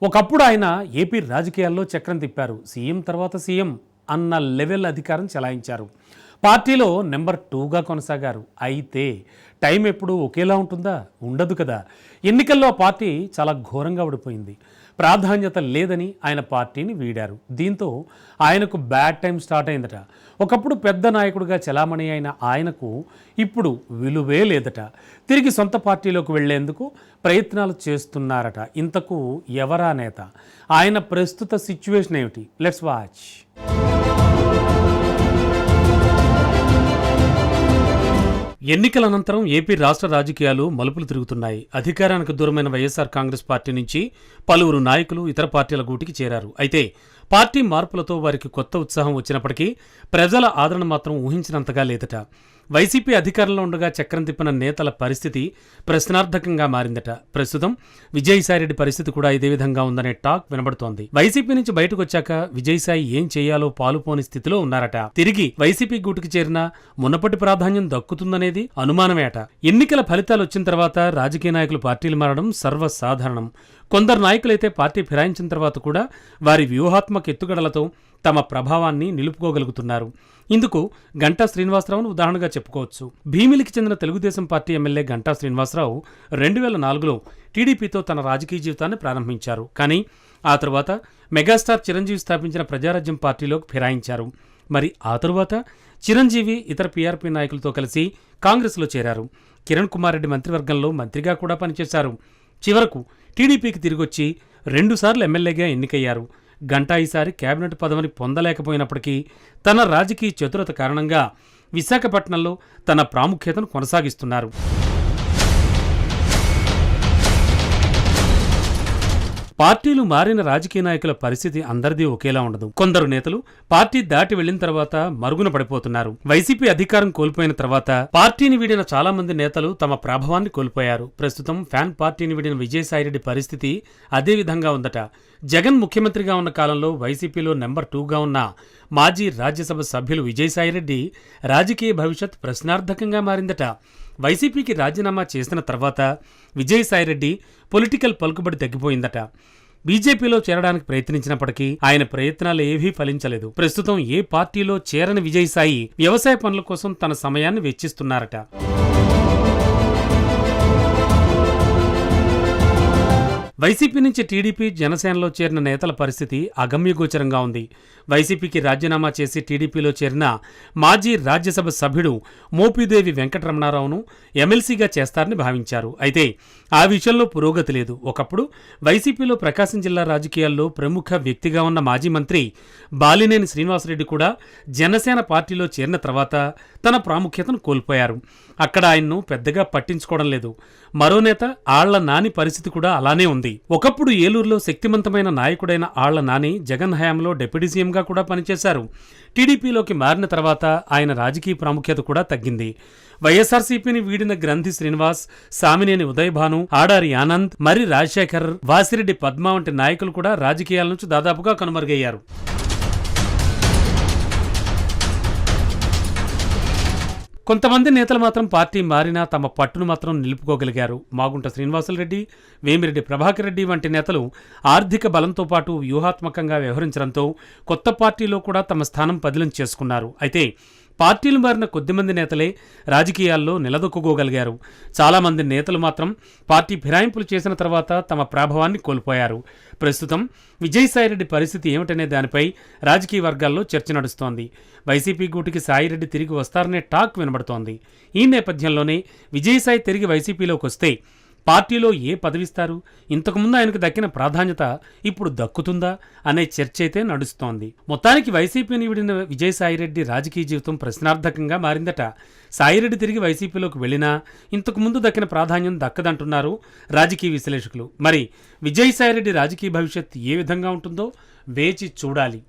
ఒకప్పుడు ఆయన ఏపీ రాజకీయాల్లో చక్రం తిప్పారు. సీఎం తర్వాత సీఎం అన్న లెవెల్ అధికారం చెలాయించారు. పార్టీలో నెంబర్ 2గా కొనసాగారు. అయితే టైం ఎప్పుడు ఒకేలా ఉంటుందా? ఉండదు కదా. ఎన్నికల్లో ఆ పార్టీ చాలా ఘోరంగా ఓడిపోయింది. ప్రాధాన్యత లేదని ఆయన పార్టీని వీడారు. దీంతో ఆయనకు బ్యాడ్ టైం స్టార్ట్ అయిందట. ఒకప్పుడు పెద్ద నాయకుడిగా చలామణి అయిన ఆయనకు ఇప్పుడు విలువే లేదట. తిరిగి సొంత పార్టీలోకి వెళ్లేందుకు ప్రయత్నాలు చేస్తున్నారట. ఇంతకు ఎవరా నేత? ఆయన ప్రస్తుత సిచ్యువేషన్ ఏమిటి? Let's watch. ఎన్నికల అనంతరం ఏపీ రాష్ట్ర రాజకీయాలు మలుపులు తిరుగుతున్నాయి. అధికారానికి దూరమైన వైఎస్ఆర్ కాంగ్రెస్ పార్టీ నుంచి పలువురు నాయకులు ఇతర పార్టీల గూటికి చేరారు. అయితే పార్టీ మార్పులతో వారికి కొత్త ఉత్సాహం వచ్చినప్పటికీ ప్రజల ఆదరణ మాత్రం ఊహించినంతగా లేదట. వైసీపీ అధికారంలో ఉండగా చక్రం తిప్పిన నేతల పరిస్థితి ప్రశ్నార్థకంగా మారిందట. ప్రస్తుతం విజయసాయిరెడ్డి పరిస్థితి కూడా ఇదే విధంగా ఉందనే టాక్ వినబడుతోంది. వైసీపీ నుంచి బయటకు వచ్చాక విజయసాయి ఏం చేయాలో పాలుపోని స్థితిలో ఉన్నారట. తిరిగి వైసీపీ గూటికి చేరిన మునపటి ప్రాధాన్యం దక్కుతుందనేది అనుమానమే అట. ఎన్నికల ఫలితాలు వచ్చిన తర్వాత రాజకీయ నాయకులు పార్టీలు మారడం సర్వసాధారణం. కొందరు నాయకులైతే పార్టీ ఫిరాయించిన తర్వాత కూడా వారి వ్యూహాత్మక ఎత్తుగడలతో తమ ప్రభావాన్ని నిలుపుకోగలుగుతున్నారు. ఇందుకు గంటా శ్రీనివాసరావును ఉదాహరణగా చెప్పుకోవచ్చు. భీమిలికి చెందిన తెలుగుదేశం పార్టీ ఎమ్మెల్యే గంటా శ్రీనివాసరావు 2004లో టీడీపీతో తన రాజకీయ జీవితాన్ని ప్రారంభించారు. కానీ ఆ తరువాత మెగాస్టార్ చిరంజీవి స్థాపించిన ప్రజారాజ్యం పార్టీలోకి ఫిరాయించారు. మరి ఆ తరువాత చిరంజీవి ఇతర పీఆర్పీ నాయకులతో కలిసి కాంగ్రెస్లో చేరారు. కిరణ్ కుమార్ రెడ్డి మంత్రివర్గంలో మంత్రిగా కూడా పనిచేశారు. చివరకు టీడీపీకి తిరిగొచ్చి 2 సార్లు ఎమ్మెల్యేగా ఎన్నికయ్యారు. గంటా ఈసారి కేబినెట్ పదవిని పొందలేకపోయినప్పటికీ తన రాజకీయ చతురత కారణంగా విశాఖపట్నంలో తన ప్రాముఖ్యతను కొనసాగిస్తున్నారు. పార్టీలు మారిన రాజకీయ నాయకుల పరిస్థితి అందరిదీ ఒకేలా ఉండదు. కొందరు నేతలు పార్టీ దాటి వెళ్లిన తర్వాత మరుగున పడిపోతున్నారు. వైసీపీ అధికారం కోల్పోయిన తర్వాత పార్టీని వీడిన చాలా మంది నేతలు తమ ప్రభావాన్ని కోల్పోయారు. ప్రస్తుతం ఫ్యాన్ పార్టీని వీడిన విజయసాయిరెడ్డి పరిస్థితి అదే విధంగా ఉందట. జగన్ ముఖ్యమంత్రిగా ఉన్న కాలంలో వైసీపీలో నెంబర్ 2గా ఉన్న మాజీ రాజ్యసభ సభ్యులు విజయసాయిరెడ్డి రాజకీయ భవిష్యత్ ప్రశ్నార్థకంగా మారిందట. వైసీపీకి రాజీనామా చేసిన తర్వాత విజయసాయిరెడ్డి పొలిటికల్ పలుకుబడి తగ్గిపోయిందట. బీజేపీలో చేరడానికి ప్రయత్నించినప్పటికీ ఆయన ప్రయత్నాలు ఏవీ ఫలించలేదు. ప్రస్తుతం ఏ పార్టీలో చేరని విజయసాయి వ్యవసాయ పనుల కోసం తన సమయాన్ని వెచ్చిస్తున్నారట. వైసీపీ నుంచి టీడీపీ, జనసేనలో చేరిన నేతల పరిస్థితి అగమ్యగోచరంగా ఉంది. వైసీపీకి రాజీనామా చేసి టీడీపీలో చేరిన మాజీ రాజ్యసభ సభ్యుడు మోపిదేవి వెంకటరమణారావును ఎమ్మెల్సీగా చేస్తారని భావించారు. అయితే ఆ విషయంలో పురోగతి లేదు. ఒకప్పుడు వైసీపీలో ప్రకాశం జిల్లా రాజకీయాల్లో ప్రముఖ వ్యక్తిగా ఉన్న మాజీ మంత్రి బాలినేని శ్రీనివాసరెడ్డి కూడా జనసేన పార్టీలో చేరిన తర్వాత తన ప్రాముఖ్యతను కోల్పోయారు. అక్కడ ఆయన్ను పెద్దగా పట్టించుకోవడం లేదు. మరో నేత ఆళ్ల నాని పరిస్థితి కూడా అలానే ఉంది. ఒకప్పుడు ఏలూరులో శక్తిమంతమైన నాయకుడైన ఆళ్ల నాని జగన్ హయాంలో డిప్యూటీ సీఎంగా కూడా పనిచేశారు. టీడీపీలోకి మారిన తర్వాత ఆయన రాజకీయ ప్రాముఖ్యత కూడా తగ్గింది. వైఎస్ఆర్సీపీని వీడిన గ్రంథి శ్రీనివాస్, సామినేని ఉదయభాను, ఆడారి ఆనంద్, మర్రి రాజశేఖర్, వాసిరెడ్డి పద్మ వంటి నాయకులు కూడా రాజకీయాల నుంచి దాదాపుగా కనుమరుగయ్యారు. కొంతమంది నేతలు మాత్రం పార్టీ మారినా తమ పట్టును మాత్రం నిలుపుకోగలిగారు. మాగుంట శ్రీనివాసులరెడ్డి, వేమిరెడ్డి ప్రభాకర్ రెడ్డి వంటి నేతలు ఆర్థిక బలంతో పాటు వ్యూహాత్మకంగా వ్యవహరించడంతో కొత్త పార్టీలో కూడా తమ స్థానం పదిలం చేసుకున్నారు. అయితే పార్టీలు మారిన కొద్దిమంది నేతలే రాజకీయాల్లో నిలదొక్కుకోగలిగారు. చాలామంది నేతలు మాత్రం పార్టీ ఫిరాయింపులు చేసిన తర్వాత తమ ప్రభావాన్ని కోల్పోయారు. ప్రస్తుతం విజయసాయిరెడ్డి పరిస్థితి ఏమిటనే దానిపై రాజకీయ వర్గాల్లో చర్చ నడుస్తోంది. వైసీపీ గూటికి సాయిరెడ్డి తిరిగి వస్తారనే టాక్ వినబడుతోంది. ఈ నేపథ్యంలోనే విజయసాయి తిరిగి వైసీపీలోకి వస్తే పార్టీలో ఏ పదవిస్తారు? ఇంతకుముందు ఆయనకు దక్కిన ప్రాధాన్యత ఇప్పుడు దక్కుతుందా అనే చర్చ అయితే నడుస్తోంది. మొత్తానికి వైసీపీని విడిన విజయసాయిరెడ్డి రాజకీయ జీవితం ప్రశ్నార్థకంగా మారిందట. సాయిరెడ్డి తిరిగి వైసీపీలోకి వెళ్లినా ఇంతకుముందు దక్కిన ప్రాధాన్యం దక్కదంటున్నారు రాజకీయ విశ్లేషకులు. మరి విజయసాయిరెడ్డి రాజకీయ భవిష్యత్ ఏ విధంగా ఉంటుందో వేచి చూడాలి.